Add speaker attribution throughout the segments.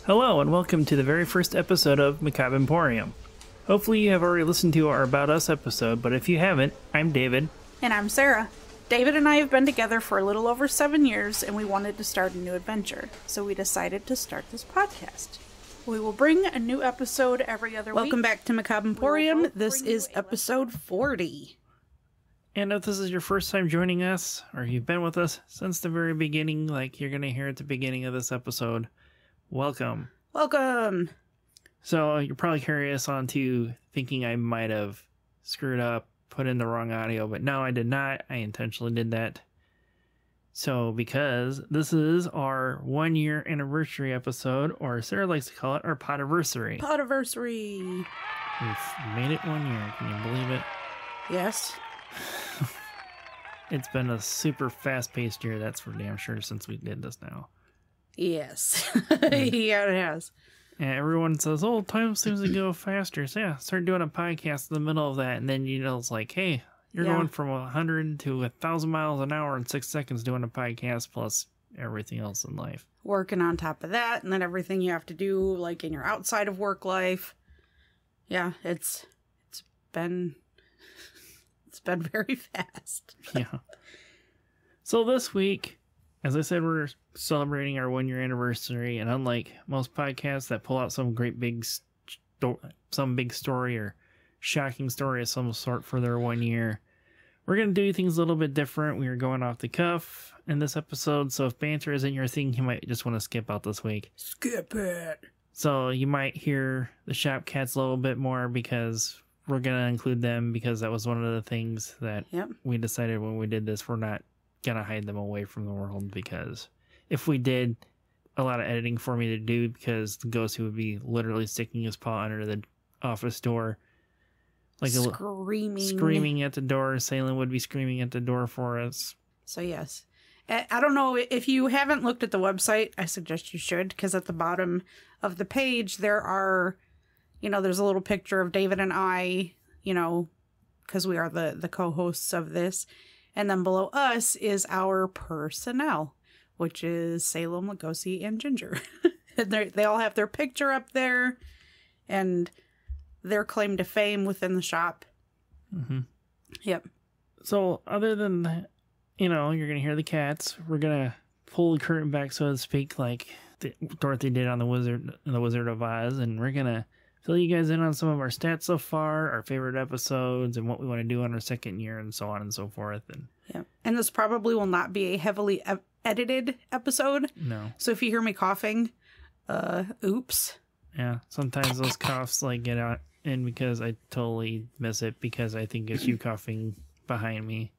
Speaker 1: Hello, and welcome to the very first episode of Macabre Emporium. Hopefully you have already listened to our About Us episode, but if you haven't, I'm David.
Speaker 2: And I'm Sarah. David and I have been together for a little over 7 years, and we wanted to start a new adventure, so we decided to start this podcast. We will bring a new episode every other week. Welcome back to Macabre Emporium. This is episode 40.
Speaker 1: And if this is your first time joining us, or you've been with us since the very beginning, like you're going to hear at the beginning of this episode, welcome.
Speaker 2: Welcome.
Speaker 1: So you're probably curious on to thinking I might have screwed up, put in the wrong audio, but no, I did not. I intentionally did that. So because this is our 1 year anniversary episode, or Sarah likes to call it our Podiversary.
Speaker 2: Podiversary.
Speaker 1: We've made it 1 year. Can you believe it?
Speaker 2: Yes.
Speaker 1: It's been a super fast-paced year, that's for damn sure, since we did this now.
Speaker 2: Yes. Yeah, it has.
Speaker 1: And everyone says, oh, time seems to go faster. So yeah, start doing a podcast in the middle of that. And then, you know, it's like, hey, you're going from 100 to 1,000 miles an hour in 6 seconds doing a podcast plus everything else in life.
Speaker 2: Working on top of that, and then everything you have to do, like in your outside of work life. Yeah, it's been very fast.
Speaker 1: Yeah. So this week, as I said, we're celebrating our 1 year anniversary, and unlike most podcasts that pull out some great big some big story or shocking story of some sort for their 1 year, we're going to do things a little bit different. We are going off the cuff in this episode, so if banter isn't your thing, you might just want to skip out this week.
Speaker 2: Skip it.
Speaker 1: So you might hear the shop cats a little bit more because we're going to include them, because that was one of the things that we decided when we did this. We're not going to hide them away from the world, because if we did, a lot of editing for me to do, because the ghost would be literally sticking his paw under the office door. Like screaming at the door. Salem would be screaming at the door for us.
Speaker 2: So yes. I don't know, if you haven't looked at the website, I suggest you should, because at the bottom of the page there are, there's a little picture of David and I, because we are the co-hosts of this. And then below us is our personnel, which is Salem, Lugosi, and Ginger. And they all have their picture up there and their claim to fame within the shop.
Speaker 1: Mm-hmm.
Speaker 2: Yep. So
Speaker 1: other than that, you're going to hear the cats. We're going to pull the curtain back, so to speak, like Dorothy did on The Wizard of Oz. And we're going to fill you guys in on some of our stats so far, our favorite episodes, and what we want to do on our second year, and so on and so forth.
Speaker 2: And this probably will not be a heavily edited episode.
Speaker 1: No.
Speaker 2: So if you hear me coughing, oops.
Speaker 1: Yeah, sometimes those coughs get out in because I totally miss it, because I think it's you coughing behind me.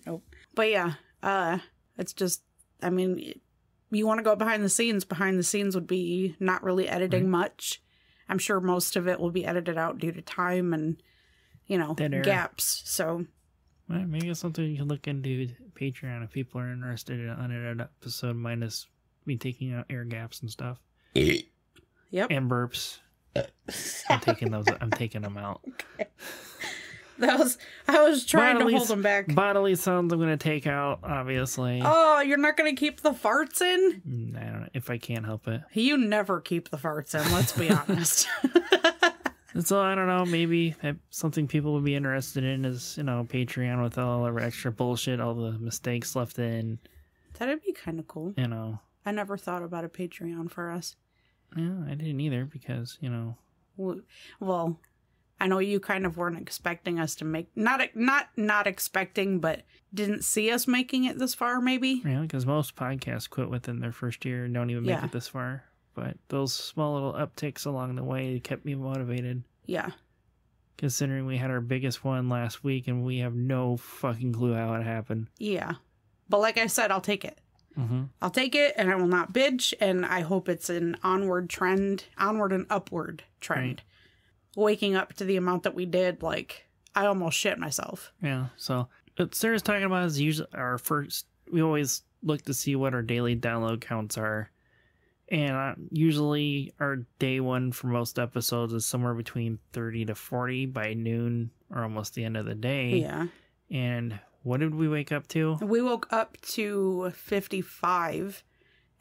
Speaker 2: Nope. But yeah, it's just, you want to go behind the scenes would be not really editing much. I'm sure most of it will be edited out due to time and, gaps. So
Speaker 1: maybe it's something you can look into Patreon if people are interested in an unedited episode, minus me taking out air gaps and stuff.
Speaker 2: Yep.
Speaker 1: And burps. I'm taking them out.
Speaker 2: Okay. I was trying to hold them back.
Speaker 1: Bodily sounds I'm going to take out, obviously.
Speaker 2: Oh, you're not going to keep the farts in?
Speaker 1: I don't know, if I can't help it.
Speaker 2: You never keep the farts in, let's be honest.
Speaker 1: So, I don't know, maybe something people would be interested in is, Patreon with all our extra bullshit, all the mistakes left in.
Speaker 2: That'd be kind of cool. I never thought about a Patreon for us.
Speaker 1: Yeah, I didn't either, because,
Speaker 2: Well, I know you kind of weren't expecting us to make, not expecting, but didn't see us making it this far, maybe?
Speaker 1: Yeah, because most podcasts quit within their first year and don't even make it this far. But those small little upticks along the way kept me motivated.
Speaker 2: Yeah.
Speaker 1: Considering we had our biggest one last week and we have no fucking clue how it happened.
Speaker 2: Yeah. But like I said, I'll take it.
Speaker 1: Mm-hmm.
Speaker 2: I'll take it, and I will not bitch, and I hope it's an onward and upward trend. Right. Waking up to the amount that we did, I almost shit myself.
Speaker 1: Yeah, so what Sarah's talking about is usually our first, we always look to see what our daily download counts are. And usually our day one for most episodes is somewhere between 30 to 40 by noon or almost the end of the day.
Speaker 2: Yeah.
Speaker 1: And what did we wake up to?
Speaker 2: We woke up to 55.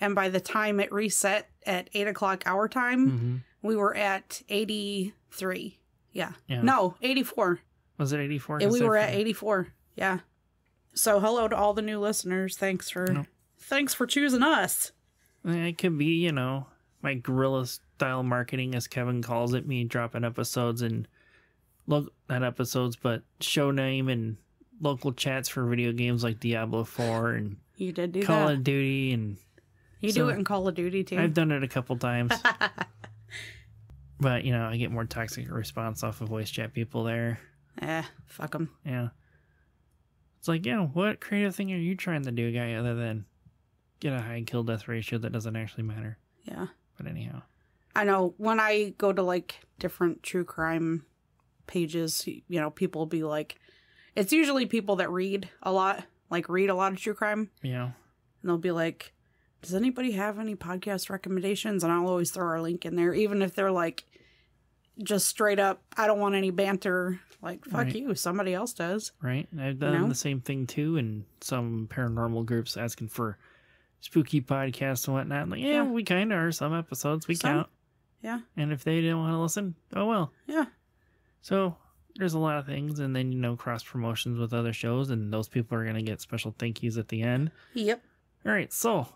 Speaker 2: And by the time it reset at 8 o'clock our time, we were at 83. Yeah. No, 84.
Speaker 1: Was it 84?
Speaker 2: Yeah, we were at 84. Yeah. So hello to all the new listeners. Thanks for choosing us.
Speaker 1: It could be, you know, my guerrilla style marketing, as Kevin calls it, me dropping episodes and not episodes, but show name and local chats for video games like Diablo 4 and
Speaker 2: you did do
Speaker 1: Call
Speaker 2: that.
Speaker 1: of Duty. And
Speaker 2: you do it in Call of Duty too.
Speaker 1: I've done it a couple times. But, you know, I get more toxic response off of voice chat people there.
Speaker 2: Fuck them.
Speaker 1: Yeah. It's like, yeah, what creative thing are you trying to do, guy, other than get a high kill death ratio that doesn't actually matter?
Speaker 2: Yeah.
Speaker 1: But anyhow.
Speaker 2: I know when I go to like different true crime pages, you know, people will be like, it's usually people that read a lot of true crime.
Speaker 1: Yeah.
Speaker 2: And they'll be like, does anybody have any podcast recommendations? And I'll always throw our link in there, even if they're like, just straight up, I don't want any banter. Like, fuck you, somebody else does.
Speaker 1: Right. I've done the same thing too in some paranormal groups asking for spooky podcasts and whatnot. Like, yeah, we kind of are. Some episodes we count.
Speaker 2: Yeah.
Speaker 1: And if they don't want to listen, oh well.
Speaker 2: Yeah.
Speaker 1: So there's a lot of things. And then, you know, cross promotions with other shows. And those people are going to get special thank yous at the end.
Speaker 2: Yep.
Speaker 1: All right. So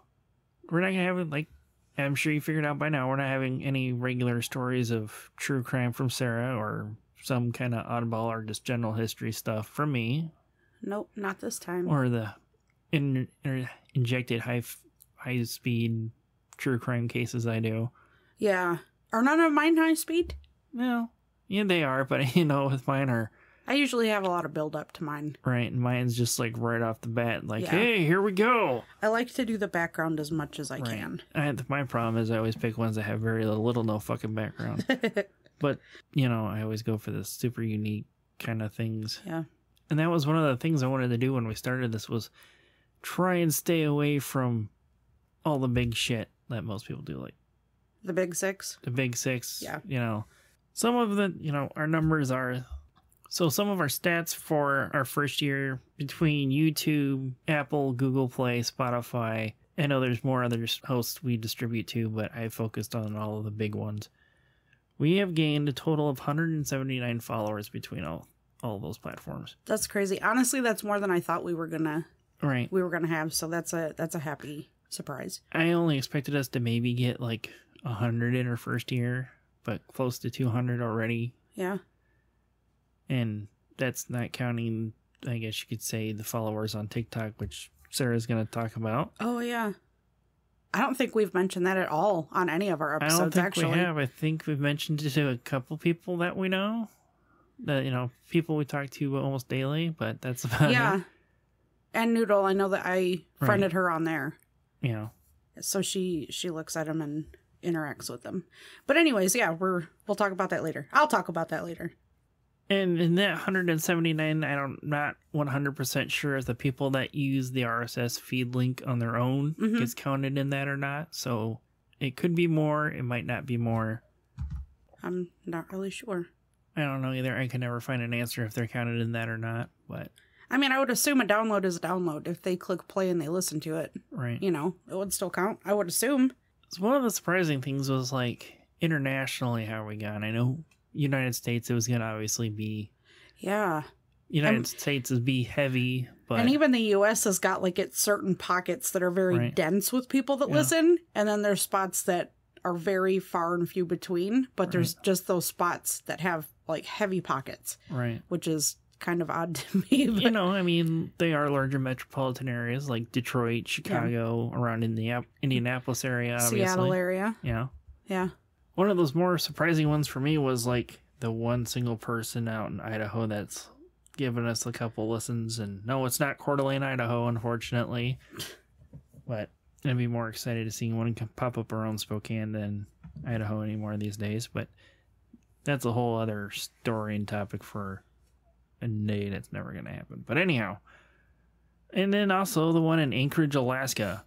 Speaker 1: we're not going to have it like, I'm sure you figured out by now, we're not having any regular stories of true crime from Sarah or some kind of oddball or just general history stuff from me.
Speaker 2: Nope, not this time.
Speaker 1: Or the injected high speed true crime cases I do.
Speaker 2: Yeah. Are none of mine high speed?
Speaker 1: No. Yeah, they are, but you know, with mine are...
Speaker 2: I usually have a lot of build up to mine.
Speaker 1: Right, and mine's just like right off the bat, like, hey, here we go.
Speaker 2: I like to do the background as much as I can.
Speaker 1: My problem is I always pick ones that have very little no fucking background. But, you know, I always go for the super unique kind of things.
Speaker 2: Yeah.
Speaker 1: And that was one of the things I wanted to do when we started this was try and stay away from all the big shit that most people do, like
Speaker 2: the big six.
Speaker 1: The big six.
Speaker 2: Yeah.
Speaker 1: You know, some of the, you know, our numbers are... So some of our stats for our first year between YouTube, Apple, Google Play, Spotify, I know there's more other hosts we distribute to, but I focused on all of the big ones. We have gained a total of 179 followers between all of those platforms.
Speaker 2: That's crazy. Honestly, that's more than I thought we were gonna have, so that's a happy surprise.
Speaker 1: I only expected us to maybe get like 100 in our first year, but close to 200 already.
Speaker 2: Yeah.
Speaker 1: And that's not counting, I guess you could say, the followers on TikTok, which Sarah's going to talk about.
Speaker 2: Oh, yeah. I don't think we've mentioned that at all on any of our episodes,
Speaker 1: I don't think
Speaker 2: actually.
Speaker 1: we have. I think we've mentioned it to a couple people that we know. You know, people we talk to almost daily, but that's about it.
Speaker 2: Yeah. And Noodle, I know that I friended her on there.
Speaker 1: Yeah.
Speaker 2: So she looks at them and interacts with them. But anyways, yeah, we'll talk about that later. I'll talk about that later.
Speaker 1: And in that 179, I'm not 100% sure if the people that use the RSS feed link on their own gets counted in that or not. So it could be more. It might not be more.
Speaker 2: I'm not really sure.
Speaker 1: I don't know either. I can never find an answer if they're counted in that or not. But
Speaker 2: I mean, I would assume a download is a download. If they click play and they listen to it,
Speaker 1: right?
Speaker 2: You know, it would still count. I would assume.
Speaker 1: So one of the surprising things was like internationally how we got. I know United States, it was going to obviously be...
Speaker 2: Yeah.
Speaker 1: United States is be heavy, but...
Speaker 2: And even the U.S. has got, like, its certain pockets that are very dense with people that listen, and then there's spots that are very far and few between, but there's just those spots that have, like, heavy pockets.
Speaker 1: Right.
Speaker 2: Which is kind of odd to me. But...
Speaker 1: You know, I mean, they are larger metropolitan areas, like Detroit, Chicago, around in the Indianapolis area, obviously.
Speaker 2: Seattle area.
Speaker 1: Yeah.
Speaker 2: Yeah.
Speaker 1: One of those more surprising ones for me was like the one single person out in Idaho that's given us a couple listens. And no, it's not Coeur d'Alene, Idaho, unfortunately. But I'd be more excited to see one pop up around Spokane than Idaho anymore these days. But that's a whole other story and topic for a day that's never going to happen. But anyhow. And then also the one in Anchorage, Alaska.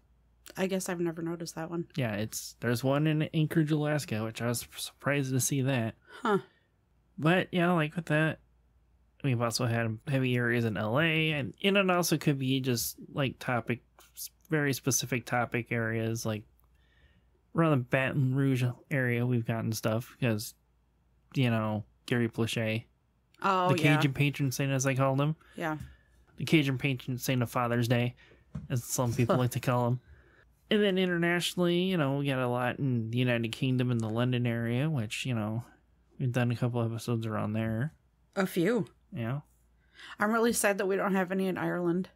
Speaker 2: I guess I've never noticed that one.
Speaker 1: Yeah, there's one in Anchorage, Alaska, which I was surprised to see that.
Speaker 2: Huh.
Speaker 1: But, yeah, like with that, we've also had heavy areas in LA, and it also could be just, like, very specific topic areas, like around the Baton Rouge area, we've gotten stuff because, Gary Plauché.
Speaker 2: Oh,
Speaker 1: the Cajun patron saint, as I called him.
Speaker 2: Yeah.
Speaker 1: The Cajun patron saint of Father's Day, as some people like to call him. And then internationally, we got a lot in the United Kingdom and the London area, which, we've done a couple episodes around there.
Speaker 2: A few.
Speaker 1: Yeah.
Speaker 2: I'm really sad that we don't have any in Ireland.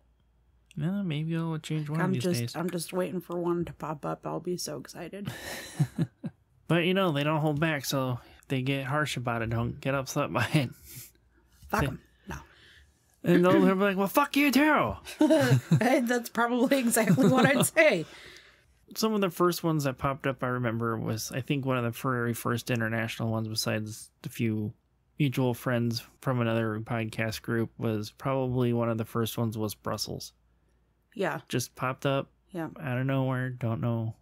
Speaker 1: Yeah, maybe I'll change one of these days.
Speaker 2: I'm just waiting for one to pop up. I'll be so excited.
Speaker 1: But, they don't hold back, so if they get harsh about it, don't get upset by it.
Speaker 2: Fuck them. No.
Speaker 1: And they'll be like, well, fuck you too.
Speaker 2: That's probably exactly what I'd say.
Speaker 1: Some of the first ones that popped up, I remember, was, I think, one of the very first international ones, besides the few mutual friends from another podcast group, was probably one of the first ones was Brussels.
Speaker 2: Yeah.
Speaker 1: Just popped up.
Speaker 2: Yeah.
Speaker 1: Out of nowhere. Don't know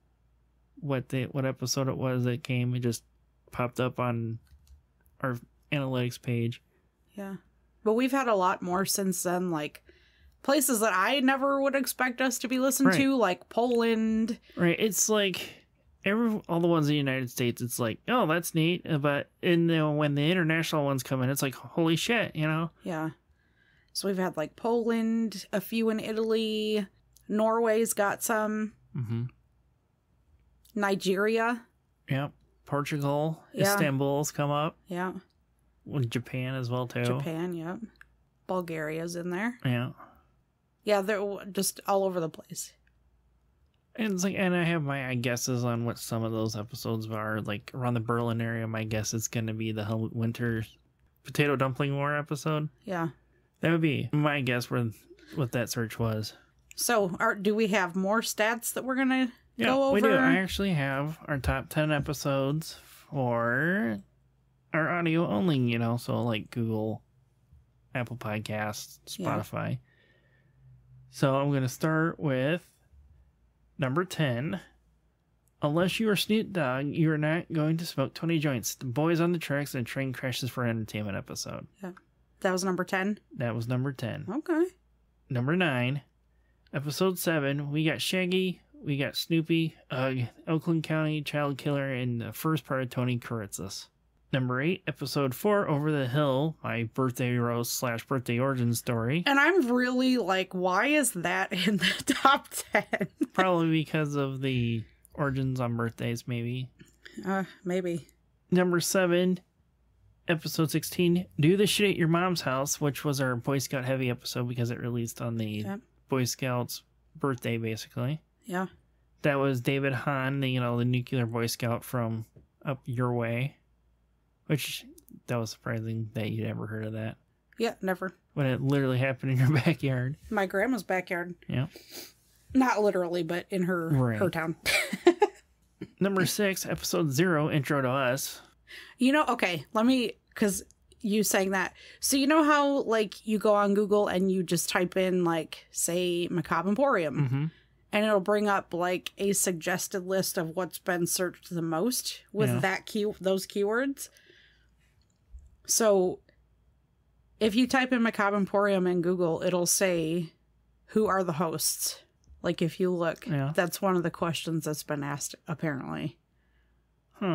Speaker 1: what episode it was that came. It just popped up on our analytics page.
Speaker 2: Yeah. But we've had a lot more since then, like places that I never would expect us to be listened to, like Poland.
Speaker 1: Right. It's like all the ones in the United States, it's like, oh, that's neat. But when the international ones come in, it's like, holy shit,
Speaker 2: Yeah. So we've had like Poland, a few in Italy, Norway's got some.
Speaker 1: Mm-hmm.
Speaker 2: Nigeria.
Speaker 1: Yep. Portugal. Yeah. Istanbul's come up.
Speaker 2: Yeah.
Speaker 1: Japan as well, too.
Speaker 2: Japan, yep. Bulgaria's in there.
Speaker 1: Yeah.
Speaker 2: Yeah, they're just all over the place.
Speaker 1: And it's like, and I have my guesses on what some of those episodes are. Like around the Berlin area, my guess is going to be the winter potato dumpling war episode.
Speaker 2: Yeah.
Speaker 1: That would be my guess what that search was.
Speaker 2: So, do we have more stats that we're going to go over?
Speaker 1: We do. I actually have our top 10 episodes for our audio only, so like Google, Apple Podcasts, Spotify. Yeah. So I'm going to start with number 10. Unless you are Snoop Dogg, you are not going to smoke 20 joints. The boys on the tracks and train crashes for entertainment episode.
Speaker 2: Yeah. That was number 10?
Speaker 1: That was number 10.
Speaker 2: Okay.
Speaker 1: Number 9, episode 7, we got Shaggy, we got Snoopy, Oakland County child killer, and the first part of Tony Kuritzis. Number 8, episode 4, Over the Hill, my birthday roast / birthday origin story.
Speaker 2: And I'm really like, why is that in the top 10?
Speaker 1: Probably because of the origins on birthdays, maybe.
Speaker 2: Maybe.
Speaker 1: Number 7, episode 16, Do the Shit at Your Mom's House, which was our Boy Scout heavy episode because it released on the Boy Scouts birthday, basically.
Speaker 2: Yeah.
Speaker 1: That was David Hahn, the nuclear Boy Scout from up your way. Which, that was surprising that you'd ever heard of that.
Speaker 2: Yeah, never.
Speaker 1: When it literally happened in your backyard.
Speaker 2: My grandma's backyard.
Speaker 1: Yeah.
Speaker 2: Not literally, but in her town.
Speaker 1: Number 6, episode 0, Intro to Us.
Speaker 2: Okay, because you saying that. So you know how, like, you go on Google and you just type in, like, say, Macabre Emporium.
Speaker 1: Mm-hmm.
Speaker 2: And it'll bring up, like, a suggested list of what's been searched the most with those keywords. So, if you type in Macabre Emporium in Google, it'll say, who are the hosts? Like, if you look, that's one of the questions that's been asked, apparently.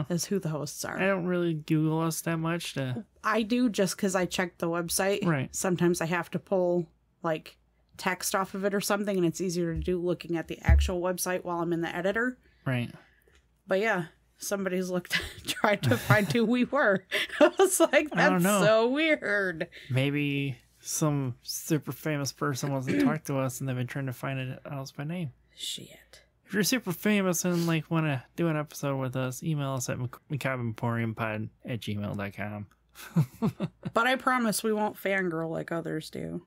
Speaker 2: Is who the hosts are.
Speaker 1: I don't really Google us that much.
Speaker 2: I do, just because I checked the website.
Speaker 1: Right.
Speaker 2: Sometimes I have to pull, like, text off of it or something, and it's easier to do looking at the actual website while I'm in the editor.
Speaker 1: Right.
Speaker 2: But yeah. Somebody's tried to find who we were. I was like, that's so weird.
Speaker 1: Maybe some super famous person wants to talk to us and they've been trying to find us by name.
Speaker 2: Shit.
Speaker 1: If you're super famous and like want to do an episode with us, email us at macabreemporiumpod@gmail.com.
Speaker 2: But I promise we won't fangirl like others do.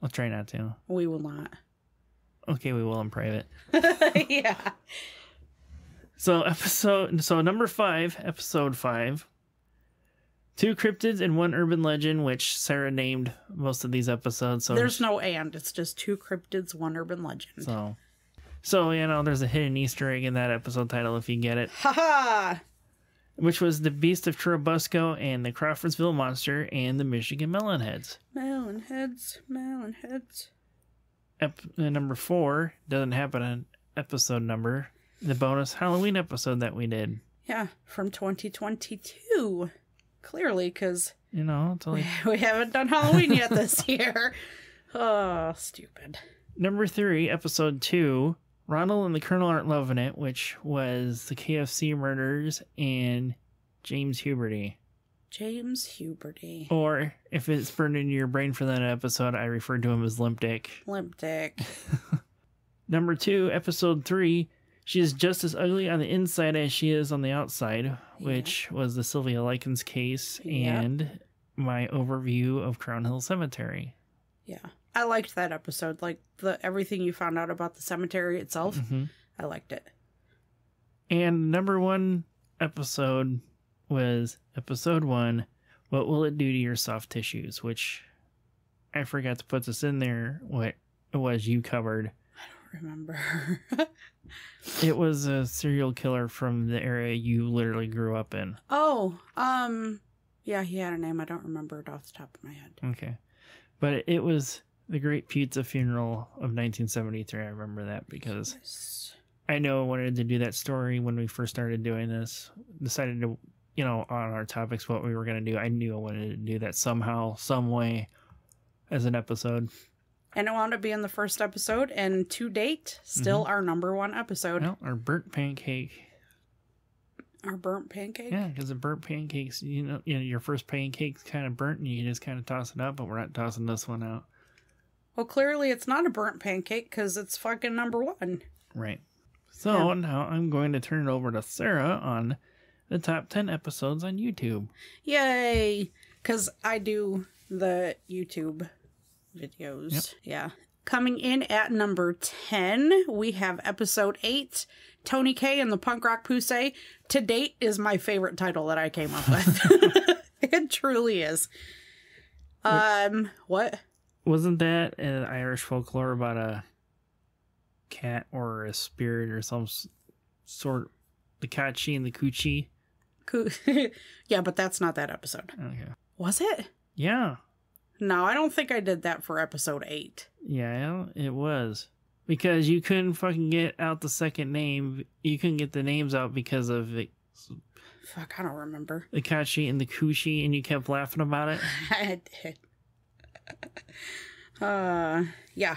Speaker 1: I'll try not to.
Speaker 2: We will not.
Speaker 1: Okay, we will in private.
Speaker 2: Yeah.
Speaker 1: So number 5, episode 5, 2 cryptids and 1 urban legend, which Sarah named most of these episodes. So
Speaker 2: there's no and, it's just 2 cryptids, 1 urban legend.
Speaker 1: So there's a hidden Easter egg in that episode title if you get it.
Speaker 2: Haha!
Speaker 1: Which was the Beast of Churubusco and the Crawfordsville Monster and the Michigan Melonheads.
Speaker 2: Melonheads.
Speaker 1: Number 4 doesn't have an episode number. the bonus Halloween episode that we did.
Speaker 2: Yeah, from 2022. Clearly, because
Speaker 1: you know, it's only...
Speaker 2: we haven't done Halloween yet this year. Oh, stupid.
Speaker 1: Number 3, episode 2, Ronald and the Colonel Aren't Loving It, which was the KFC murders and James Huberty.
Speaker 2: James Huberty.
Speaker 1: Or, if it's burned into your brain for that episode, I refer to him as Limp Dick.
Speaker 2: Limp Dick.
Speaker 1: Number 2, episode 3, she is just as ugly on the inside as she is on the outside, which was the Sylvia Likens case and my overview of Crown Hill Cemetery.
Speaker 2: Yeah. I liked that episode. Like, everything you found out about the cemetery itself, I liked it.
Speaker 1: And number 1 episode was episode 1, What Will It Do to Your Soft Tissues? Which I forgot to put this in there, what it was you covered.
Speaker 2: I don't remember.
Speaker 1: It was a serial killer from the area you literally grew up in.
Speaker 2: Oh, yeah, he had a name. I don't remember it off the top of my head.
Speaker 1: Okay. But it was the Great Pizza Funeral of 1973. I remember that because I know I wanted to do that story when we first started doing this. Decided to, you know, on our topics, what we were going to do. I knew I wanted to do that somehow, some way as an episode.
Speaker 2: And it wound up being the first episode, and to date, still our number 1 episode.
Speaker 1: Well, our burnt pancake.
Speaker 2: Our burnt pancake?
Speaker 1: Yeah, because the burnt pancakes, you know, your first pancake's kind of burnt, and you can just kind of toss it out, but we're not tossing this one out.
Speaker 2: Well, clearly it's not a burnt pancake, because it's fucking number 1.
Speaker 1: Right. So now I'm going to turn it over to Sarah on the top 10 episodes on YouTube.
Speaker 2: Yay! Because I do the YouTube videos. Yep. Yeah. Coming in at number 10, we have episode 8, Tony K and the Punk Rock Poussey. To date is my favorite title that I came up with. It truly is. What?
Speaker 1: Wasn't that an Irish folklore about a cat or a spirit or some sort? The Kachi and the Coochie?
Speaker 2: Yeah, but that's not that episode.
Speaker 1: Okay.
Speaker 2: Was it?
Speaker 1: Yeah.
Speaker 2: No, I don't think I did that for episode 8.
Speaker 1: Yeah, it was. Because you couldn't fucking get out the second name. You couldn't get the names out because of it.
Speaker 2: Fuck, I don't remember.
Speaker 1: The Kachi and the Coochie, and you kept laughing about it?
Speaker 2: I did. Yeah.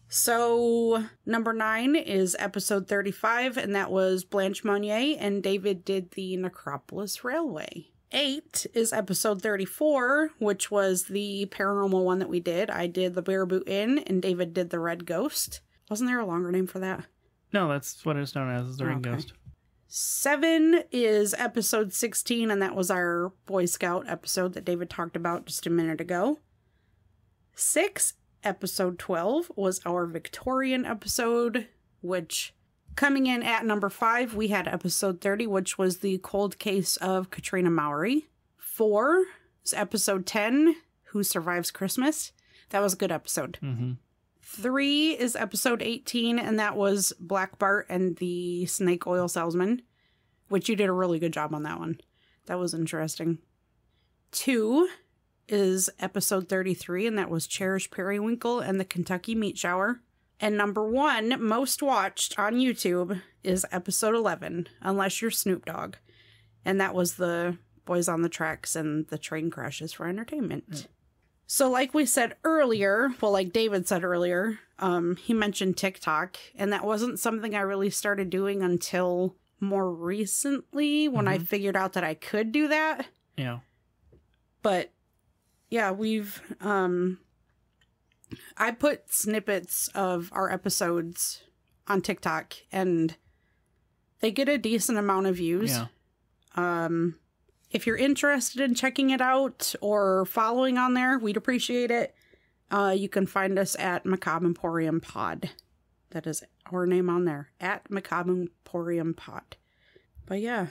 Speaker 2: So, number 9 is episode 35, and that was Blanche Monnier, and David did the Necropolis Railway. 8 is episode 34, which was the paranormal one that we did. I did the Baraboo Inn, and David did the Red Ghost. Wasn't there a longer name for that?
Speaker 1: No, that's what it's known as, the Red Ghost.
Speaker 2: 7 is episode 16, and that was our Boy Scout episode that David talked about just a minute ago. 6, episode 12, was our Victorian episode, which... Coming in at number 5, we had episode 30, which was the cold case of Katrina Mowry. 4 is episode 10, Who Survives Christmas. That was a good episode. 3 is episode 18, and that was Black Bart and the snake oil salesman, which you did a really good job on that one. That was interesting. 2 is episode 33, and that was Cherish Periwinkle and the Kentucky Meat Shower. And number 1, most watched on YouTube, is episode 11, Unless You're Snoop Dogg. And that was the Boys on the Tracks and the train crashes for entertainment. So like we said earlier, well, like David said earlier, he mentioned TikTok. And that wasn't something I really started doing until more recently when I figured out that I could do that.
Speaker 1: Yeah.
Speaker 2: But, yeah, we've... I put snippets of our episodes on TikTok, and they get a decent amount of views.
Speaker 1: Yeah.
Speaker 2: If you're interested in checking it out or following on there, we'd appreciate it. You can find us at Macabre Emporium Pod. That is our name on there, at Macabre Emporium Pod. But yeah.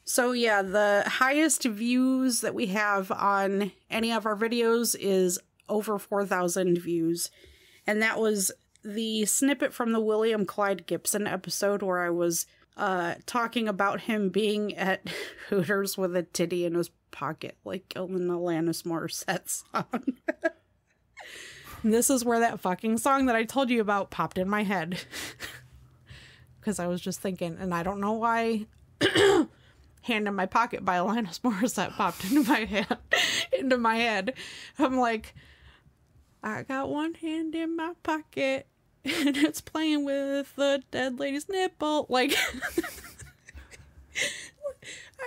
Speaker 2: So yeah, the highest views that we have on any of our videos is over 4,000 views. And that was the snippet from the William Clyde Gibson episode where I was talking about him being at Hooters with a titty in his pocket, like in the Alanis Morissette song. This is where that fucking song that I told you about popped in my head. because I was just thinking, and I don't know why Hand in My Pocket by Alanis Morissette popped into my head. I'm like, I got one hand in my pocket and it's playing with the dead lady's nipple. Like,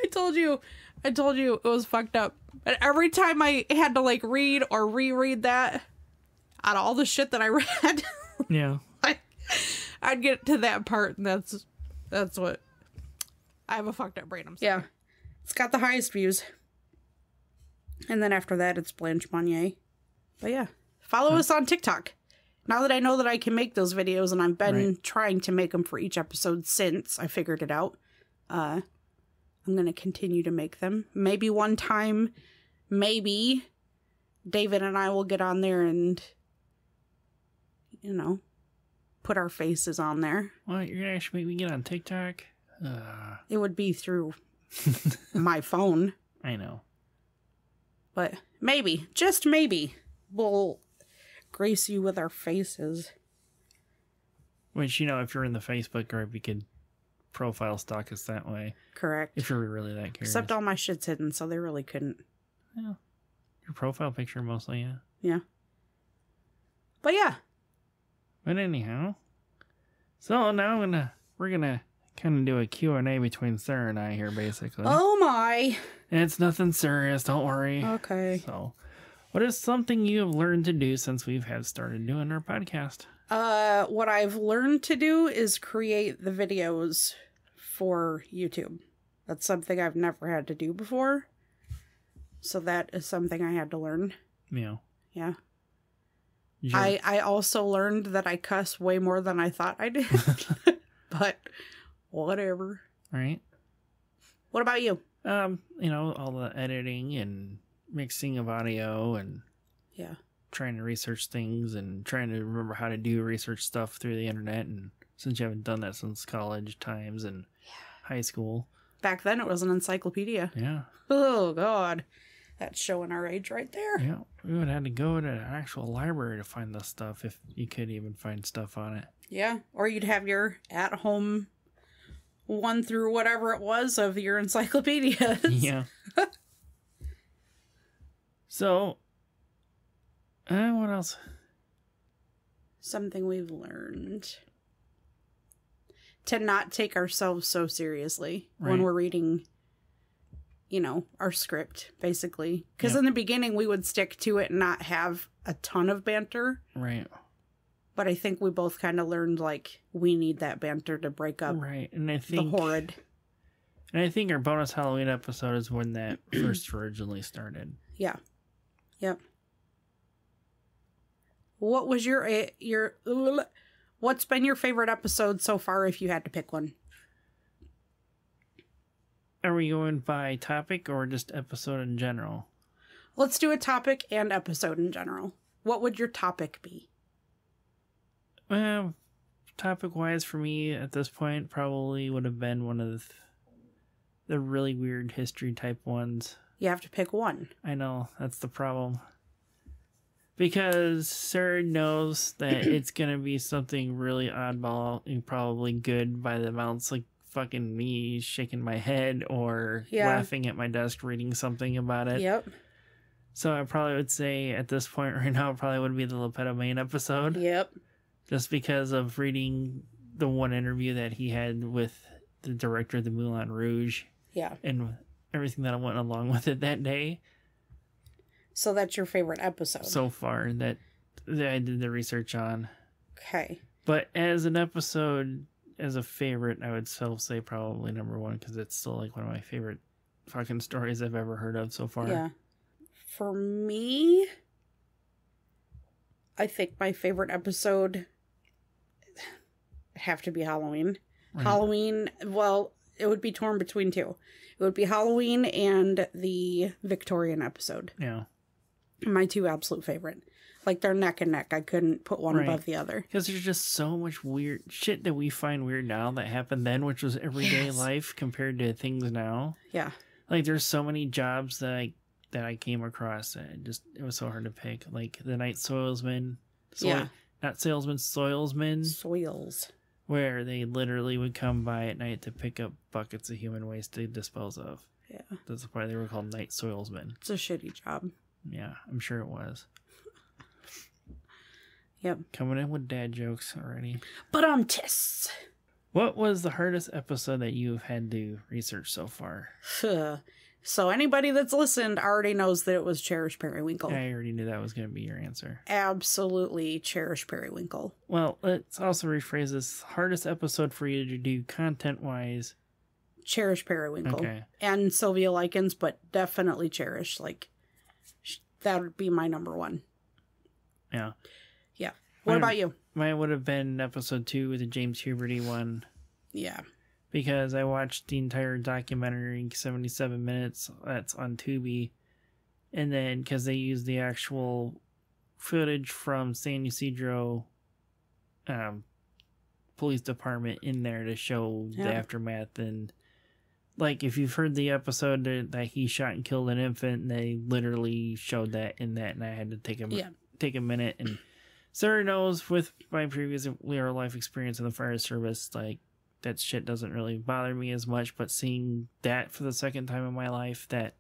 Speaker 2: I told you it was fucked up. And every time I had to like read or reread that, out of all the shit that I read,
Speaker 1: yeah,
Speaker 2: I'd get to that part, and that's what. I have a fucked up brain. I'm sorry. Yeah, it's got the highest views, and then after that, it's Blanche Monnier. But yeah, follow us on TikTok. Now that I know that I can make those videos, and I've been trying to make them for each episode since I figured it out, I'm going to continue to make them. Maybe one time, maybe David and I will get on there and, you know, put our faces on there.
Speaker 1: Well, you're going to actually make me get on TikTok?
Speaker 2: It would be through my phone.
Speaker 1: I know.
Speaker 2: But maybe, just maybe, we'll grace you with our faces.
Speaker 1: Which, you know, if you're in the Facebook group, you could profile stalk us that way.
Speaker 2: Correct.
Speaker 1: If you're really that curious.
Speaker 2: Except all my shit's hidden, so they really couldn't.
Speaker 1: Yeah. Your profile picture mostly, yeah.
Speaker 2: Yeah. But yeah.
Speaker 1: But anyhow. So now we're gonna kind of do a Q&A between Sarah and I here, basically.
Speaker 2: Oh my.
Speaker 1: And it's nothing serious, don't worry.
Speaker 2: Okay.
Speaker 1: So, what is something you have learned to do since we've started doing our podcast?
Speaker 2: What I've learned to do is create the videos for YouTube. That's something I've never had to do before. So that is something I had to learn.
Speaker 1: Yeah.
Speaker 2: Yeah. I also learned that I cuss way more than I thought I did. But whatever.
Speaker 1: Right.
Speaker 2: What about you?
Speaker 1: You know, all the editing and mixing of audio and
Speaker 2: yeah,
Speaker 1: trying to research things and trying to remember how to do research stuff through the internet. And since you haven't done that since college times and high school.
Speaker 2: Back then it was an encyclopedia.
Speaker 1: Yeah.
Speaker 2: Oh, God. That's showing our age right there.
Speaker 1: Yeah. We would have had to go to an actual library to find this stuff if you could even find stuff on it.
Speaker 2: Yeah. Or you'd have your at-home 1 through whatever it was of your encyclopedias.
Speaker 1: Yeah. So, what else?
Speaker 2: Something we've learned. To not take ourselves so seriously when we're reading, you know, our script, basically. Because in the beginning, we would stick to it and not have a ton of banter.
Speaker 1: Right.
Speaker 2: But I think we both kind of learned, like, we need that banter to break up
Speaker 1: and I think,
Speaker 2: the horrid.
Speaker 1: And I think our bonus Halloween episode is when that first originally started.
Speaker 2: Yeah. Yep. What was what's been your favorite episode so far if you had to pick one?
Speaker 1: Are we going by topic or just episode in general?
Speaker 2: Let's do a topic and episode in general. What would your topic be?
Speaker 1: Well, topic-wise for me at this point probably would have been one of the really weird history type ones.
Speaker 2: You have to pick one.
Speaker 1: I know, that's the problem. Because Sarah knows that it's going to be something really oddball and probably good by the amounts like fucking me shaking my head or laughing at my desk reading something about it.
Speaker 2: Yep.
Speaker 1: So I probably would say at this point right now it probably would be the Lepetomane episode.
Speaker 2: Yep.
Speaker 1: Just because of reading the one interview that he had with the director of the Moulin Rouge.
Speaker 2: Yeah.
Speaker 1: And everything that went along with it that day.
Speaker 2: So that's your favorite episode?
Speaker 1: So far that I did the research on.
Speaker 2: Okay.
Speaker 1: But as an episode, as a favorite, I would still say probably number 1 because it's still like one of my favorite fucking stories I've ever heard of so far.
Speaker 2: Yeah. For me, I think my favorite episode would have to be Halloween. Right. Halloween, well, it would be torn between 2. It would be Halloween and the Victorian episode.
Speaker 1: Yeah.
Speaker 2: My 2 absolute favorite. Like, they're neck and neck. I couldn't put one above the other.
Speaker 1: Because there's just so much weird shit that we find weird now that happened then, which was everyday life compared to things now.
Speaker 2: Yeah.
Speaker 1: Like, there's so many jobs that I came across. It was so hard to pick. Like, the night soilsman. Not salesman, soilsman.
Speaker 2: Soils.
Speaker 1: where they literally would come by at night to pick up buckets of human waste to dispose of.
Speaker 2: Yeah.
Speaker 1: That's why they were called night soilsmen.
Speaker 2: It's a shitty job.
Speaker 1: Yeah, I'm sure it was.
Speaker 2: Yep.
Speaker 1: Coming in with dad jokes already.
Speaker 2: But tests.
Speaker 1: What was the hardest episode that you've had to research so far?
Speaker 2: So anybody that's listened already knows that it was Cherish Periwinkle.
Speaker 1: I already knew that was going to be your answer.
Speaker 2: Absolutely Cherish Periwinkle.
Speaker 1: Well, let's also rephrase this. Hardest episode for you to do content-wise?
Speaker 2: Cherish Periwinkle.
Speaker 1: Okay.
Speaker 2: And Sylvia Likens, but definitely Cherish. Like, that would be my number one.
Speaker 1: Yeah.
Speaker 2: Yeah. What about you?
Speaker 1: Mine would have been episode 2 with the James Huberty one.
Speaker 2: Yeah.
Speaker 1: Because I watched the entire documentary, 77 minutes, that's on Tubi. And then, because they used the actual footage from San Ysidro Police Department in there to show the aftermath. And, like, if you've heard the episode that he shot and killed an infant, they literally showed that in that, and I had to take a minute. And Sarah knows with my previous real life experience in the fire service, like, that shit doesn't really bother me as much, but seeing that for the second time in my life, that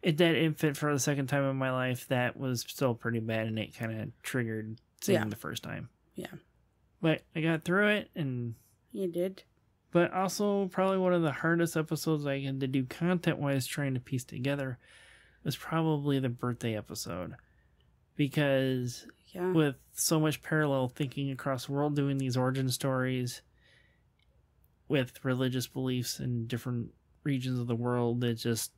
Speaker 1: infant for the second time in my life, that was still pretty bad, and it kind of triggered seeing the first time. Yeah. But I got through it, and...
Speaker 2: You did.
Speaker 1: But also, probably one of the hardest episodes I had to do content-wise trying to piece together was probably the birthday episode. Because... Yeah. With so much parallel thinking across the world, doing these origin stories with religious beliefs in different regions of the world, it's just,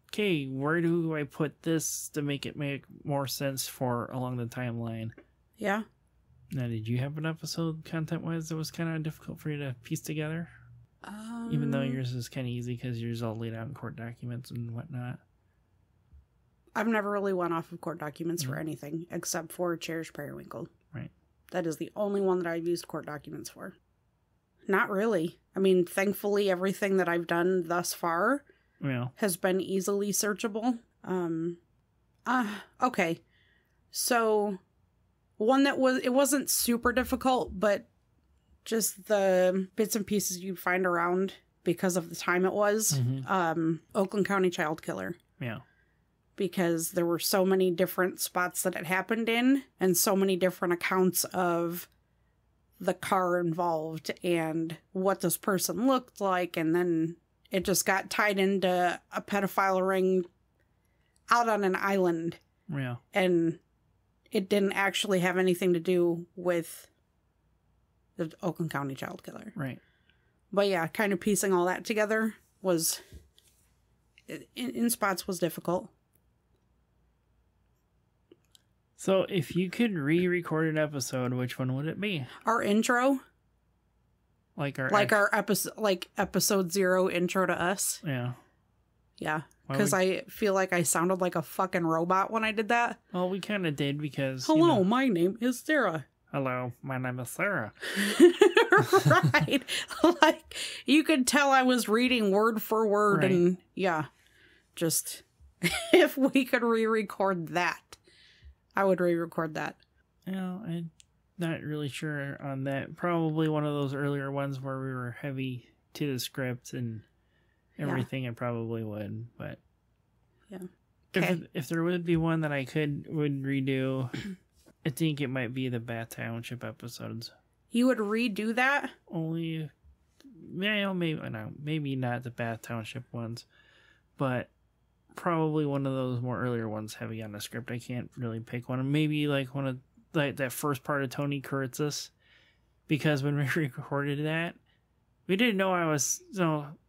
Speaker 1: okay, where do I put this to make it make more sense for along the timeline? Yeah. Now, did you have an episode content-wise that was kind of difficult for you to piece together? Even though yours is kind of easy because yours all laid out in court documents and whatnot.
Speaker 2: I've never really went off of court documents for anything except for Cherish Periwinkle. Right. That is the only one that I've used court documents for. Not really. I mean, thankfully, everything that I've done thus far has been easily searchable. Okay. So, one that it wasn't super difficult, but just the bits and pieces you'd find around because of the time it was. Oakland County Child Killer. Yeah. Because there were so many different spots that it happened in and so many different accounts of the car involved and what this person looked like. And then it just got tied into a pedophile ring out on an island. Yeah. And it didn't actually have anything to do with the Oakland County Child Killer. Right. But yeah, kind of piecing all that together was, in spots, was difficult.
Speaker 1: So, if you could re-record an episode, which one would it be?
Speaker 2: Our intro, our episode 0 intro to us. Yeah, yeah. Because I feel like I sounded like a fucking robot when I did that.
Speaker 1: Well, we kind of did because.
Speaker 2: Hello, my name is Sarah.
Speaker 1: Hello, my name is Sarah.
Speaker 2: Right, like you could tell I was reading word for word, and just if we could re-record that. I would re-record that.
Speaker 1: Well, I'm not really sure on that. Probably one of those earlier ones where we were heavy to the script and everything. I probably would, but if there would be one that I would redo, I think it might be the Bath Township episodes.
Speaker 2: You would redo that?
Speaker 1: Only, maybe not the Bath Township ones, but. Probably one of those more earlier ones heavy on the script. I can't really pick one. Maybe like one of that first part of Tony Kuritzis, because when we recorded that, we didn't know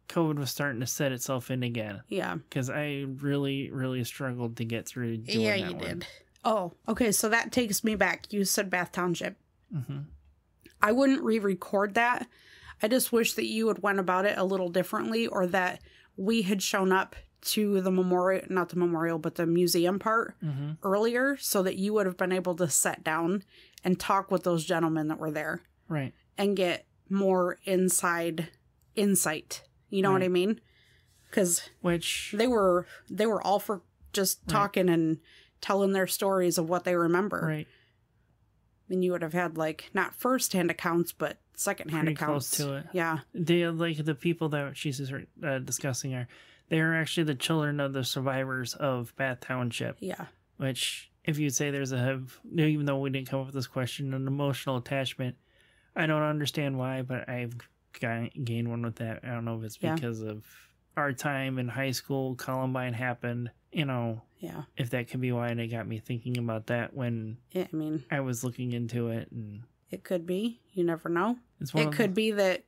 Speaker 1: COVID was starting to set itself in again. Yeah. Because I really, really struggled to get through doing that. Yeah, you did.
Speaker 2: Oh, okay. So that takes me back. You said Bath Township. Mm-hmm. I wouldn't re-record that. I just wish that you had went about it a little differently, or that we had shown up to the memorial, not the memorial, but the museum part earlier, so that you would have been able to sit down and talk with those gentlemen that were there. Right. And get more insight. You know what I mean? Because they were all for just talking and telling their stories of what they remember. Right. And you would have had, like, not first-hand accounts, but second-hand accounts.
Speaker 1: Close to it.
Speaker 2: Yeah.
Speaker 1: They, like, the people that she's discussing they are actually the children of the survivors of Bath Township.
Speaker 2: Yeah.
Speaker 1: Which, if you say there's even though we didn't come up with this question, an emotional attachment, I don't understand why, but I've gained one with that. I don't know if it's because of our time in high school, Columbine happened,
Speaker 2: Yeah.
Speaker 1: If that could be why, and it got me thinking about that when I was looking into it. And
Speaker 2: it could be. You never know. It could be that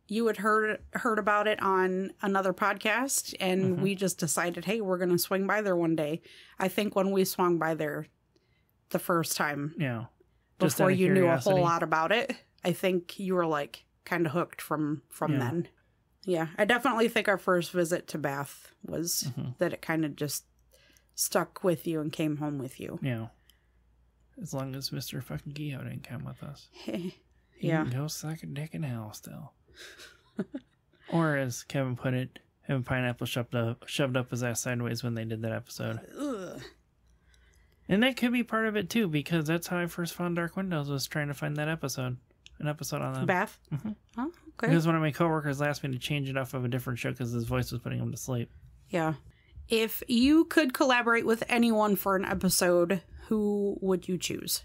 Speaker 2: you had heard about it on another podcast, and we just decided, hey, we're going to swing by there one day. I think when we swung by there the first time, before you knew a whole lot about it, I think you were like kind of hooked from then. Yeah, I definitely think our first visit to Bath was that it kind of just stuck with you and came home with you.
Speaker 1: Yeah. As long as Mr. fucking Kehoe didn't come with us. He can go suck a dick in hell still. Or as Kevin put it, having pineapple shoved up his ass sideways when they did that episode.
Speaker 2: Ugh.
Speaker 1: And that could be part of it too, because that's how I first found Dark Windows, was trying to find that episode. An episode on that.
Speaker 2: Bath?
Speaker 1: Mm-hmm.
Speaker 2: Oh, okay.
Speaker 1: Because one of my coworkers asked me to change it off of a different show because his voice was putting him to sleep.
Speaker 2: Yeah. If you could collaborate with anyone for an episode, who would you choose?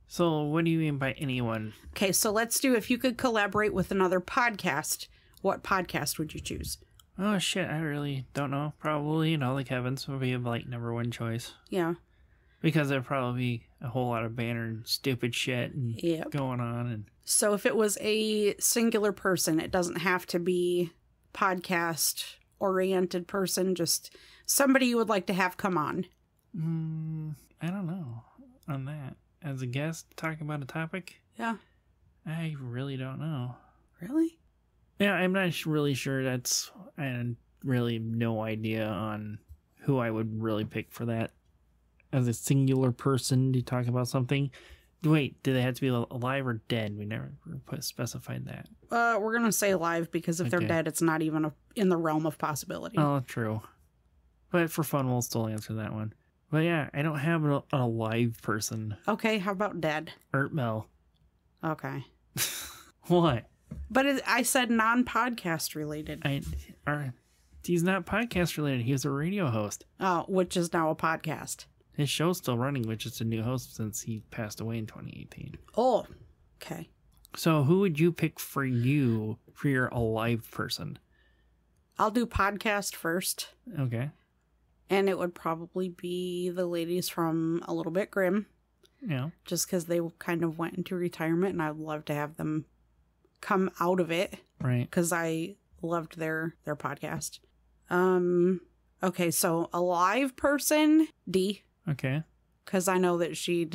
Speaker 1: So what do you mean by anyone?
Speaker 2: Okay, so let's do, if you could collaborate with another podcast, what podcast would you choose?
Speaker 1: Oh, shit, I really don't know. Probably, the Kevin's would be, like, number one choice.
Speaker 2: Yeah.
Speaker 1: Because there'd probably be a whole lot of banner and stupid shit and going on. And
Speaker 2: so if it was a singular person, it doesn't have to be podcast-oriented person, just somebody you would like to have come on.
Speaker 1: I don't know on that. As a guest, talking about a topic?
Speaker 2: Yeah.
Speaker 1: I really don't know.
Speaker 2: Really?
Speaker 1: Yeah, I'm not really sure. I had really no idea on who I would really pick for that. As a singular person to talk about something. Wait, do they have to be alive or dead? We never specified that.
Speaker 2: We're going to say alive because if they're dead, it's not even in the realm of possibility.
Speaker 1: Oh, true. But for fun, we'll still answer that one. But yeah, I don't have an alive person.
Speaker 2: Okay, how about dead?
Speaker 1: Ert Mel.
Speaker 2: Okay.
Speaker 1: What?
Speaker 2: But I said non-podcast related.
Speaker 1: He's not podcast related. He was a radio host.
Speaker 2: Oh, which is now a podcast.
Speaker 1: His show's still running, which is a new host since he passed away in 2018.
Speaker 2: Oh, okay.
Speaker 1: So who would you pick for your alive person?
Speaker 2: I'll do podcast first.
Speaker 1: Okay.
Speaker 2: And it would probably be the ladies from A Little Bit Grim.
Speaker 1: Yeah. Just
Speaker 2: because they kind of went into retirement, and I'd love to have them come out of it.
Speaker 1: Right.
Speaker 2: Because I loved their podcast. Okay, so a live person, D.
Speaker 1: Okay.
Speaker 2: Because I know that she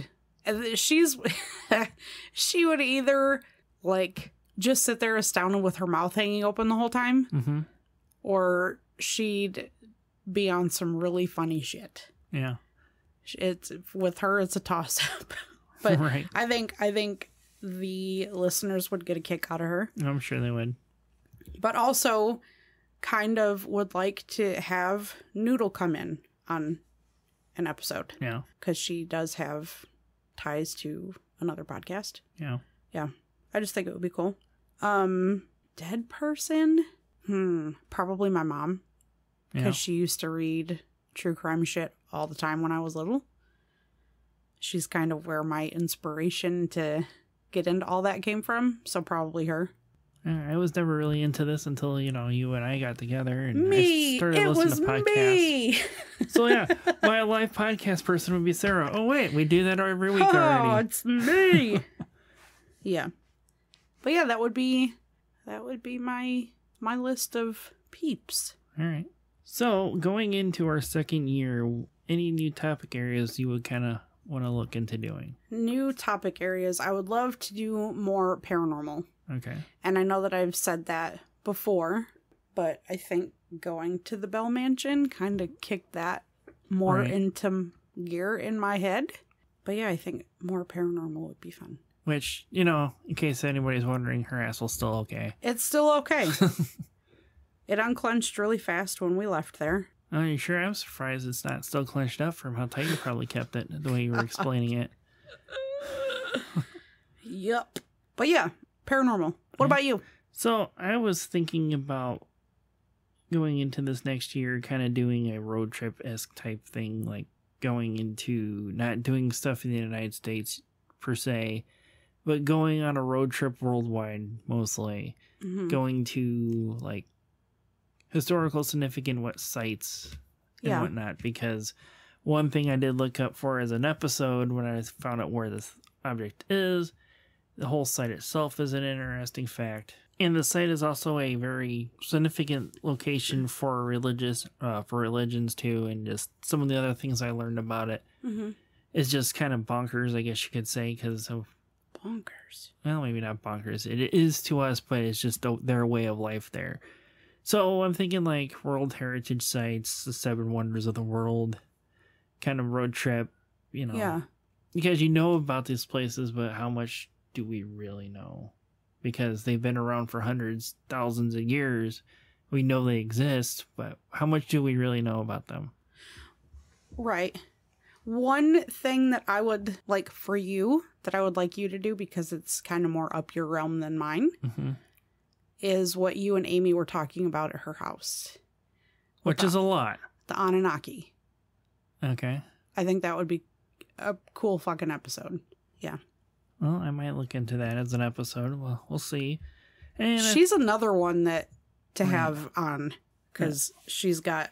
Speaker 2: would either, like, just sit there astounded with her mouth hanging open the whole time, or she'd be on some really funny shit.
Speaker 1: Yeah.
Speaker 2: With her, it's a toss-up. But
Speaker 1: right.
Speaker 2: I think the listeners would get a kick out of her.
Speaker 1: I'm sure they would.
Speaker 2: But also kind of would like to have Noodle come in on an episode.
Speaker 1: Yeah.
Speaker 2: Because she does have ties to another podcast.
Speaker 1: Yeah.
Speaker 2: Yeah. I just think it would be cool. Dead person? Probably my mom. Because she used to read true crime shit all the time when I was little. She's kind of where my inspiration to get into all that came from. So probably her.
Speaker 1: I was never really into this until, you and I got together and
Speaker 2: I
Speaker 1: started listening to podcasts. So yeah, my live podcast person would be Sarah. Oh wait, we do that every week already.
Speaker 2: Oh, it's me. Yeah. But yeah, that would be my list of peeps.
Speaker 1: All right. So going into our second year, any new topic areas you would kind of want to look into doing?
Speaker 2: New topic areas. I would love to do more paranormal.
Speaker 1: Okay.
Speaker 2: And I know that I've said that before, but I think going to the Bell Mansion kind of kicked that more into gear in my head. But yeah, I think more paranormal would be fun.
Speaker 1: Which, in case anybody's wondering, her ass was still okay.
Speaker 2: It's still okay. It unclenched really fast when we left there.
Speaker 1: Oh, you sure? I'm surprised it's not still clenched up from how tight you probably kept it, the way you were explaining it.
Speaker 2: Yep. But yeah, paranormal. What about you?
Speaker 1: So I was thinking about going into this next year, kind of doing a road trip-esque type thing, like going into not doing stuff in the United States per se, but going on a road trip worldwide, mostly. Going to, like, historical significant sites and whatnot, because one thing I did look up for as an episode when I found out where this object is, the whole site itself is an interesting fact. And the site is also a very significant location for religions too, and just some of the other things I learned about it is just kind of bonkers, I guess you could say, because of
Speaker 2: bonkers.
Speaker 1: Well, maybe not bonkers. It is to us, but it's just their way of life there. So I'm thinking like World Heritage Sites, the 7 Wonders of the World, kind of road trip, you know.
Speaker 2: Yeah.
Speaker 1: Because you know about these places, but how much do we really know? Because they've been around for hundreds, thousands of years. We know they exist, but how much do we really know about them?
Speaker 2: Right. One thing that I would like for you, that I would like you to do, because it's kind of more up your realm than mine, is what you and Amy were talking about at her house.
Speaker 1: Which is a lot.
Speaker 2: The Anunnaki.
Speaker 1: Okay.
Speaker 2: I think that would be a cool fucking episode. Yeah.
Speaker 1: Well, I might look into that as an episode. Well, we'll see. And
Speaker 2: she's another one that to have on, because she's got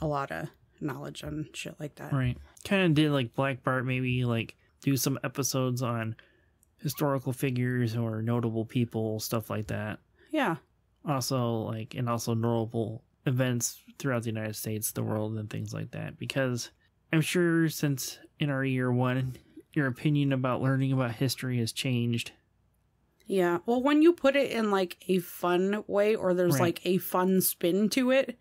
Speaker 2: a lot of knowledge on shit like that.
Speaker 1: Right. Kind of did like Black Bart, maybe like do some episodes on historical figures or notable people, stuff like that.
Speaker 2: Yeah.
Speaker 1: Also, also notable events throughout the United States, the world, and things like that. Because I'm sure since in our year 1, your opinion about learning about history has changed.
Speaker 2: Yeah. Well, when you put it in like a fun way, or there's like a fun spin to it,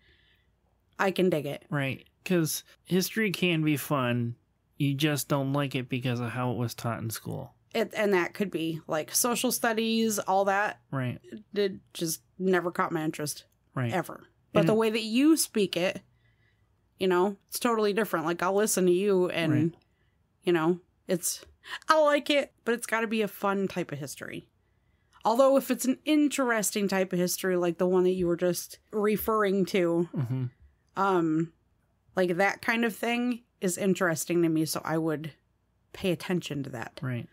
Speaker 2: I can dig it.
Speaker 1: Right. Because history can be fun. You just don't like it because of how it was taught in school.
Speaker 2: And that could be like social studies, all that.
Speaker 1: Right.
Speaker 2: It just never caught my interest.
Speaker 1: Right.
Speaker 2: Ever. But the way that you speak it, you know, it's totally different. Like, I'll listen to you and, you know, I like it, but it's got to be a fun type of history. Although if it's an interesting type of history, like the one that you were just referring to, like that kind of thing is interesting to me. So I would pay attention to that.
Speaker 1: Right.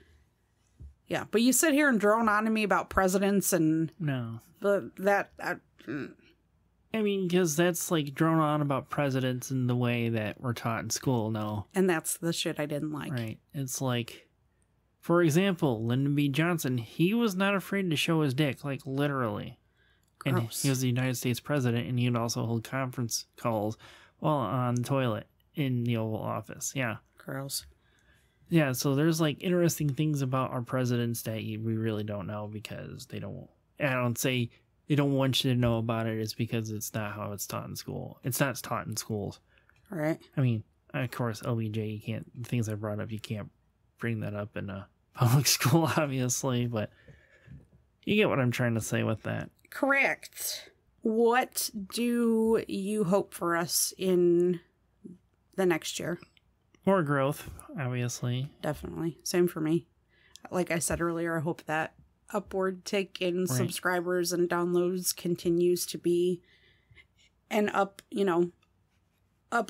Speaker 2: Yeah. But you sit here and drone on to me about presidents and
Speaker 1: no,
Speaker 2: I
Speaker 1: mean, because that's like drone on about presidents in the way that we're taught in school, no.
Speaker 2: And that's the shit I didn't like.
Speaker 1: Right. It's like, for example, Lyndon B. Johnson, he was not afraid to show his dick, like literally.
Speaker 2: Gross.
Speaker 1: And he was the United States president, and he would also hold conference calls while on the toilet in the Oval Office. Yeah.
Speaker 2: Gross.
Speaker 1: Yeah, so there's like interesting things about our presidents that we really don't know because they don't, I don't say they don't want you to know about it. It's because it's not how it's taught in school. It's not taught in schools.
Speaker 2: All right.
Speaker 1: I mean, of course, LBJ, you can't, the things I brought up, you can't bring that up in a public school, obviously, but you get what I'm trying to say with that.
Speaker 2: Correct. What do you hope for us in the next year?
Speaker 1: More growth, obviously.
Speaker 2: Definitely. Same for me. Like I said earlier, I hope that upward tick in subscribers and downloads continues to be an up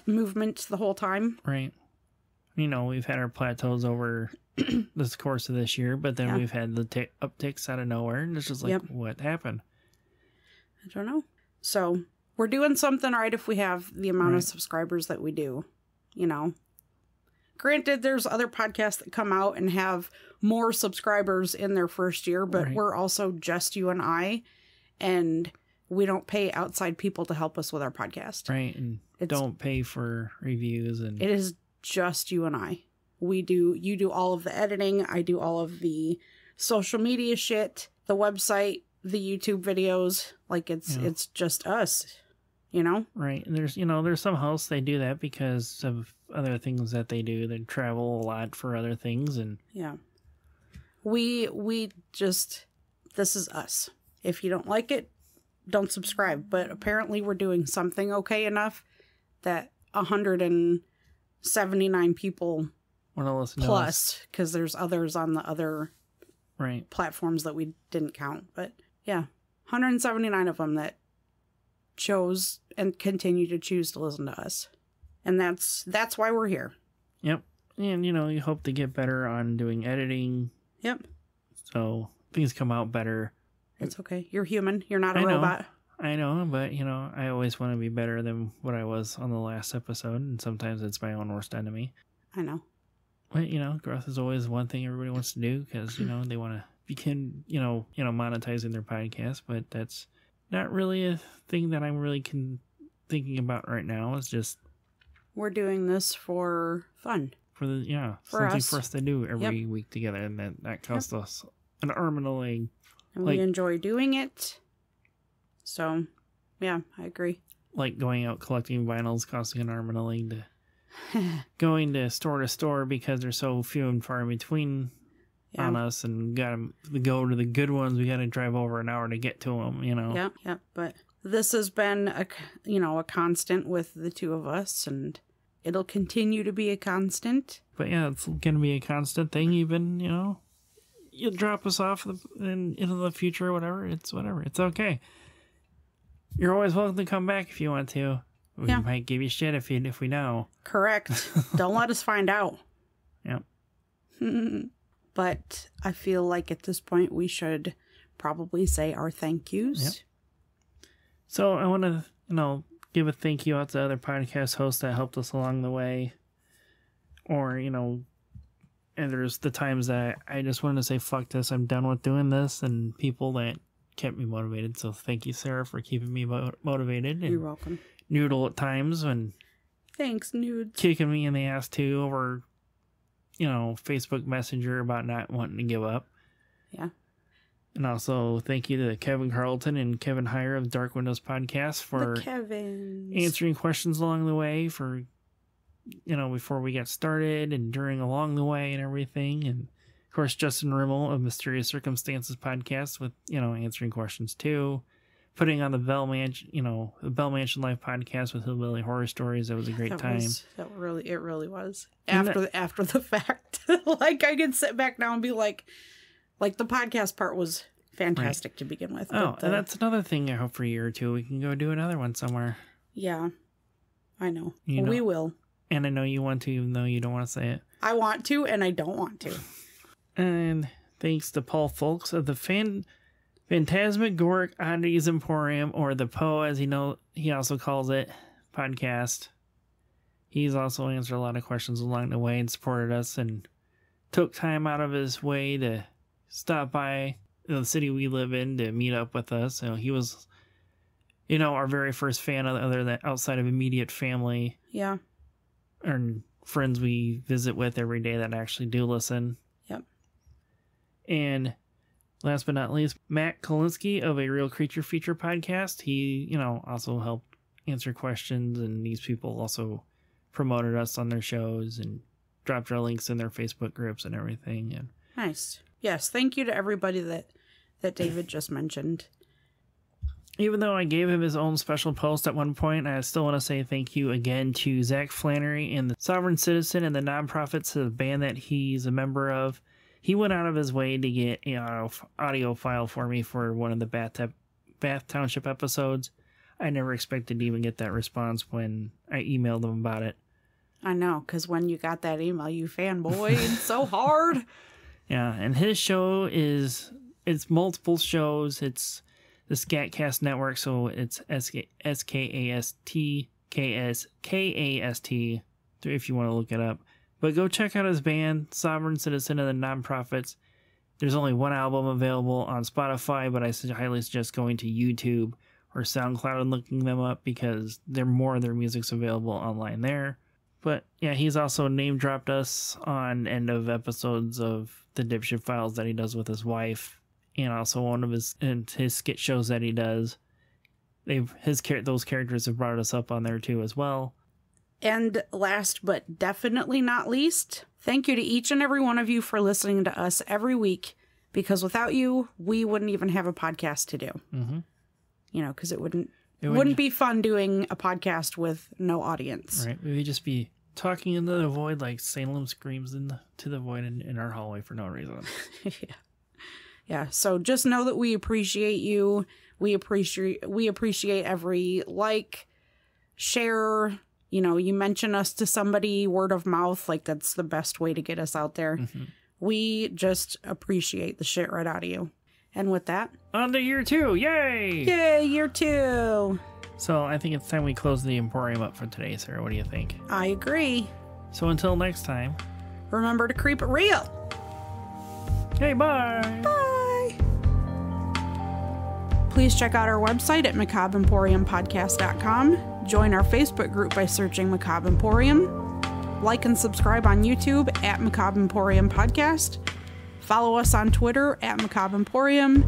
Speaker 2: movement the whole time.
Speaker 1: Right. You know, we've had our plateaus over this course of this year, but then we've had the upticks out of nowhere, and it's just like, what happened?
Speaker 2: I don't know. So, we're doing something right if we have the amount of subscribers that we do, you know. Granted, there's other podcasts that come out and have more subscribers in their first year, but we're also just you and I, and we don't pay outside people to help us with our podcast.
Speaker 1: Right, and don't pay for reviews. And
Speaker 2: it is just you and I. You do all of the editing, I do all of the social media shit, the website, the YouTube videos. Like, it's just us, you know?
Speaker 1: Right, and there's some hosts, they do that because of other things that they do. They travel a lot for other things, and
Speaker 2: we just, this is us. If you don't like it, don't subscribe. But apparently we're doing something okay enough that 179 people
Speaker 1: want to listen
Speaker 2: plus, because there's others on the other platforms that we didn't count. But yeah, 179 of them that chose and continue to choose to listen to us. And that's why we're here.
Speaker 1: Yep. And, you hope to get better on doing editing.
Speaker 2: Yep.
Speaker 1: So things come out better.
Speaker 2: It's okay. You're human. You're not a robot.
Speaker 1: I know, but, I always want to be better than what I was on the last episode. And sometimes it's my own worst enemy.
Speaker 2: I know.
Speaker 1: But, growth is always one thing everybody wants to do because, they want to begin, monetizing their podcast. But that's not really a thing that I'm really thinking about right now. It's just...
Speaker 2: We're doing this for fun.
Speaker 1: For something for us to do every week together. And that costs us an arm and a leg.
Speaker 2: And we enjoy doing it. So, yeah, I agree.
Speaker 1: Like going out collecting vinyls costing an arm and a leg to... going to store because they're so few and far in between on us, and gotta go to the good ones. We gotta drive over an hour to get to them,
Speaker 2: Yeah. But this has been a constant with the two of us, and it'll continue to be a constant.
Speaker 1: But yeah, it's gonna be a constant thing. Even you'll drop us off into the future or whatever. It's okay. You're always welcome to come back if you want to. We might give you shit if we know.
Speaker 2: Correct. Don't let us find out.
Speaker 1: Yep.
Speaker 2: But I feel like at this point we should probably say our thank yous.
Speaker 1: Yep. So I want to, give a thank you out to other podcast hosts that helped us along the way. Or, and there's the times that I just wanted to say, fuck this, I'm done with doing this. And people that kept me motivated. So thank you, Sarah, for keeping me motivated.
Speaker 2: You're welcome.
Speaker 1: Noodle at times when
Speaker 2: thanks Nude
Speaker 1: kicking me in the ass too over Facebook Messenger about not wanting to give up.
Speaker 2: Yeah.
Speaker 1: And also thank you to Kevin Carlton and Kevin Heyer of Dark Windows Podcast for answering questions along the way, for before we got started and during along the way and everything. And of course Justin Rimmel of Mysterious Circumstances Podcast with answering questions too. Putting on the Bell Mansion, the Bell Mansion Life podcast with Hillbilly Horror Stories. That was a great time.
Speaker 2: It really was. After the fact, like I could sit back now and be like the podcast part was fantastic to begin with.
Speaker 1: Oh, and that's another thing. I hope for a year or two we can go do another one somewhere.
Speaker 2: Yeah, I know. We will.
Speaker 1: And I know you want to, even though you don't want to say it.
Speaker 2: I want to, and I don't want to.
Speaker 1: And thanks to Paul Folks of the Phantasmagoric Oddities Emporium, or the P.O.E, as he also calls it, podcast. He's also answered a lot of questions along the way and supported us and took time out of his way to stop by the city we live in to meet up with us. He was, our very first fan other than outside of immediate family.
Speaker 2: Yeah.
Speaker 1: And friends we visit with every day that actually do listen.
Speaker 2: Yep.
Speaker 1: And last but not least, Matt Kolinsky of A Real Creature Feature podcast. He, also helped answer questions, and these people also promoted us on their shows and dropped our links in their Facebook groups and everything. And
Speaker 2: nice. Yes, thank you to everybody that David just mentioned.
Speaker 1: Even though I gave him his own special post at one point, I still want to say thank you again to Zach Flannery and the Sovereign Citizen and the nonprofits of the band that he's a member of. He went out of his way to get an audio file for me for one of the Bath Township episodes. I never expected to even get that response when I emailed him about it.
Speaker 2: I know, because when you got that email, you fanboyed so hard.
Speaker 1: Yeah, and his show it's multiple shows. It's the Skatkast Network, so it's SKAST, KAST, if you want to look it up. But go check out his band, Sovereign Citizen and the Nonprofits. There's only one album available on Spotify, but I highly suggest going to YouTube or SoundCloud and looking them up, because more of their music's available online there. But yeah, he's also name dropped us on end of episodes of the Dipshit Files that he does with his wife, and also one of his skit shows that he does. Those characters have brought us up on there too as well.
Speaker 2: And last but definitely not least, thank you to each and every one of you for listening to us every week, because without you, we wouldn't even have a podcast to do. Mm-hmm. Because it wouldn't be fun doing a podcast with no audience.
Speaker 1: Right. We would just be talking into the void like Salem screams to the void in our hallway for no reason.
Speaker 2: Yeah. Yeah, so just know that we appreciate you. We appreciate every like, share, you know, you mention us to somebody, word of mouth, like that's the best way to get us out there. Mm-hmm. We just appreciate the shit right out of you. And with that,
Speaker 1: on to year 2. Yay!
Speaker 2: Yay, year 2.
Speaker 1: So I think it's time we close the Emporium up for today, Sarah. What do you think?
Speaker 2: I agree.
Speaker 1: So until next time,
Speaker 2: remember to creep it real.
Speaker 1: Hey, bye!
Speaker 2: Bye! Please check out our website at MacabreEmporiumPodcast.com. Join our Facebook group by searching Macabre Emporium. Like and subscribe on YouTube at Macabre Emporium Podcast. Follow us on Twitter at Macabre Emporium.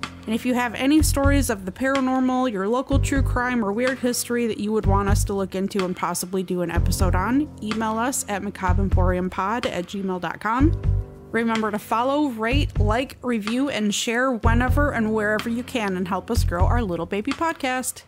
Speaker 2: And if you have any stories of the paranormal, your local true crime, or weird history that you would want us to look into and possibly do an episode on, email us at macabreemporiumpod@gmail.com. Remember to follow, rate, like, review, and share whenever and wherever you can and help us grow our little baby podcast.